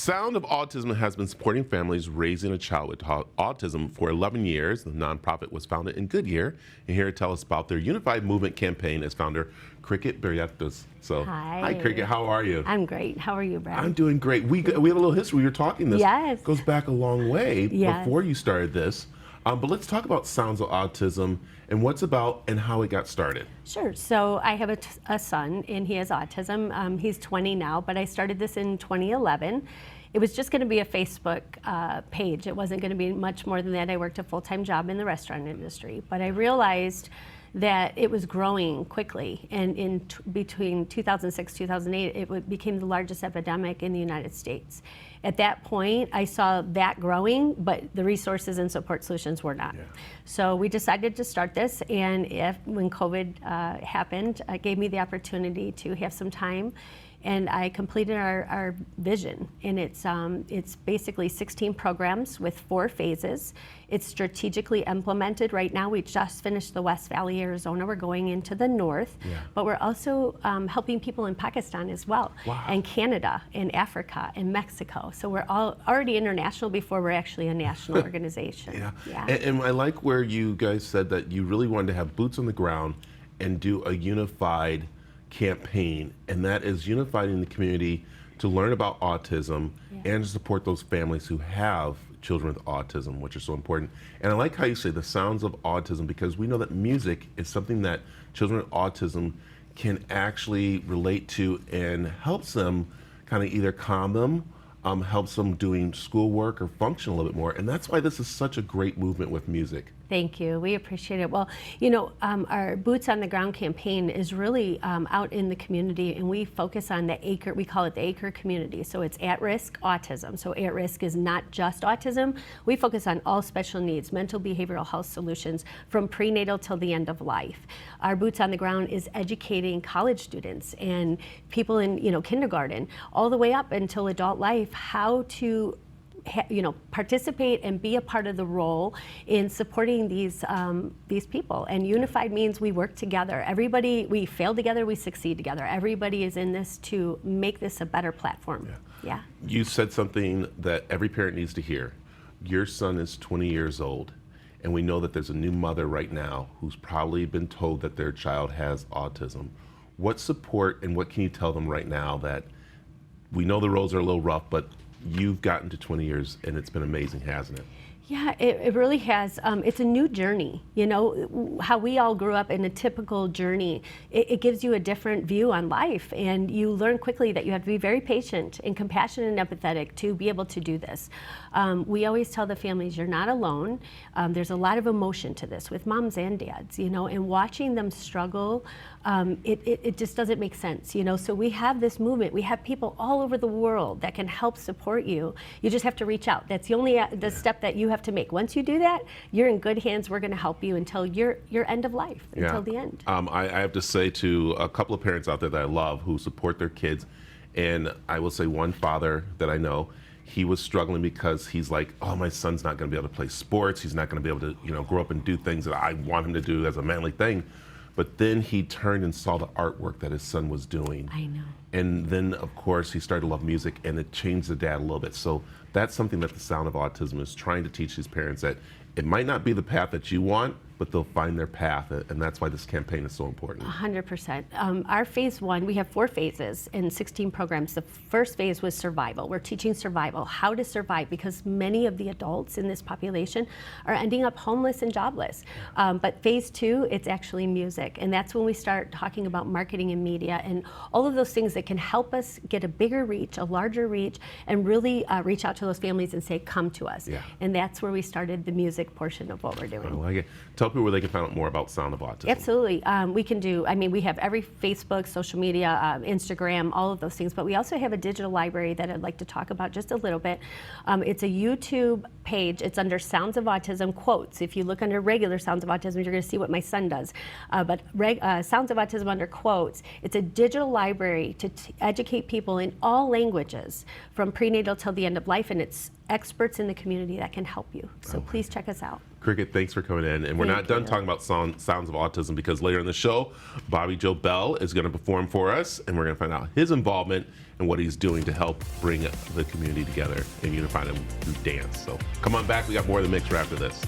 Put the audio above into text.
Sound of Autism has been supporting families raising a child with autism for 11 years. The nonprofit was founded in Goodyear. And here to tell us about their Unified Movement campaign is founder Cricket Barrientos. So, hi Cricket, how are you? I'm great. How are you, Brad? I'm doing great. We have a little history. We were talking this. Yes. Goes back a long way Yes. before you started this. But let's talk about Sounds of Autism and what's about and how it got started. Sure. So I have a son, and he has autism. He's 20 now, but I started this in 2011. It was just going to be a Facebook page. It wasn't going to be much more than that. I worked a full-time job in the restaurant industry, but I realized that it was growing quickly, and between 2006 2008 it became the largest epidemic in the United States. At that point I saw that growing, but the resources and support solutions were not. So we decided to start this, and when COVID happened, it gave me the opportunity to have some time, and I completed our vision. And it's basically 16 programs with 4 phases. It's strategically implemented. Right now, we just finished the West Valley, Arizona. We're going into the north, but we're also helping people in Pakistan as well, and Canada, and Africa, and Mexico. So we're already international before we're actually a national organization. And I like where you guys said that you really wanted to have boots on the ground and do a unified campaign, and that is unifying the community to learn about autism and to support those families who have children with autism, which is so important. And I like how you say the sounds of autism, because we know that music is something that children with autism can actually relate to and helps them kind of either calm them, helps them doing schoolwork or function a little bit more. And that's why this is such a great movement with music. Thank you. We appreciate it. Well, you know, our Boots on the Ground campaign is really out in the community, and we focus on the ACRE, we call it the ACRE community. So it's at-risk autism. So at-risk is not just autism. We focus on all special needs, mental behavioral health solutions from prenatal till the end of life. Our Boots on the Ground is educating college students and people in, kindergarten, all the way up until adult life, how to participate and be a part of the role in supporting these people. And unified means we work together. Everybody, we fail together, we succeed together. Everybody is in this to make this a better platform. You said something that every parent needs to hear. Your son is 20 years old, and we know that there's a new mother right now who's probably been told that their child has autism. What support and what can you tell them right now that we know the roads are a little rough, but you've gotten to 20 years and it's been amazing, hasn't it? Yeah, it really has. It's a new journey. How we all grew up in a typical journey, it gives you a different view on life, and you learn quickly that you have to be very patient and compassionate and empathetic to be able to do this. We always tell the families, you're not alone. There's a lot of emotion to this with moms and dads, and watching them struggle, it just doesn't make sense, So we have this movement. We have people all over the world that can help support you. You just have to reach out. That's the only step that you have to make. Once you do that, you're in good hands. We're going to help you until your end of life, until the end. I have to say to a couple of parents out there that I love who support their kids, and I will say one father that I know, he was struggling because he's like, oh, my son's not going to be able to play sports. He's not going to be able to, grow up and do things that I want him to do as a manly thing. But then he turned and saw the artwork that his son was doing. I know. And then, of course, he started to love music, and it changed the dad a little bit. So that's something that the Sound of Autism is trying to teach these parents, that it might not be the path that you want, but they'll find their path, and that's why this campaign is so important. 100%. Our phase 1, we have 4 phases and 16 programs. The first phase was survival. We're teaching survival, how to survive, because many of the adults in this population are ending up homeless and jobless. But phase 2, it's actually music, and that's when we start talking about marketing and media and all of those things that can help us get a bigger reach, a larger reach, and really reach out to those families and say, come to us. And that's where we started the music portion of what we're doing. I like it. Tell people where they can find out more about Sound of Autism. Absolutely. We can do, we have every Facebook, social media, Instagram, all of those things, but we also have a digital library that I'd like to talk about just a little bit. It's a YouTube page. It's under Sounds of Autism quotes. If you look under regular Sounds of Autism, you're going to see what my son does. But Sounds of Autism under quotes, it's a digital library to educate people in all languages from prenatal till the end of life, and it's experts in the community that can help you. So please check us out. Cricket, thanks for coming in. And we're not done talking about sounds of autism, because later in the show, Bobby Joe Bell is going to perform for us, and we're going to find out his involvement and what he's doing to help bring the community together and unify them through dance. So come on back. We got more of the mix right after this.